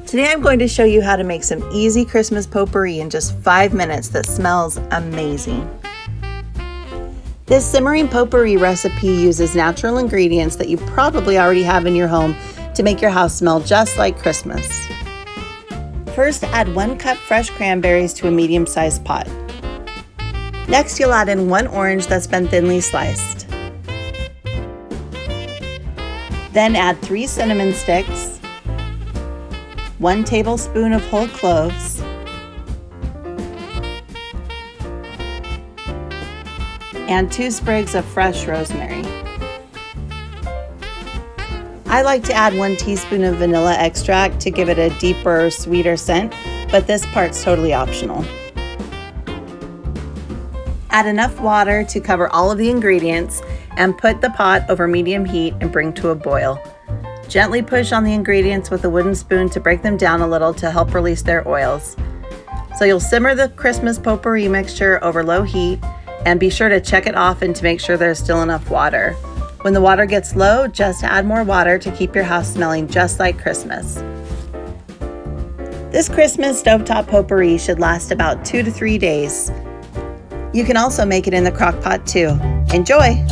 Today I'm going to show you how to make some easy Christmas potpourri in just 5 minutes that smells amazing. This simmering potpourri recipe uses natural ingredients that you probably already have in your home to make your house smell just like Christmas. First, add 1 cup fresh cranberries to a medium-sized pot. Next, you'll add in 1 orange that's been thinly sliced. Then add 3 cinnamon sticks, 1 tablespoon of whole cloves, and 2 sprigs of fresh rosemary. I like to add 1 teaspoon of vanilla extract to give it a deeper, sweeter scent, but this part's totally optional. Add enough water to cover all of the ingredients and put the pot over medium heat and bring to a boil. Gently push on the ingredients with a wooden spoon to break them down a little to help release their oils. So you'll simmer the Christmas potpourri mixture over low heat and be sure to check it often to make sure there's still enough water. When the water gets low, just add more water to keep your house smelling just like Christmas. This Christmas stovetop potpourri should last about 2 to 3 days. You can also make it in the crock pot too. Enjoy!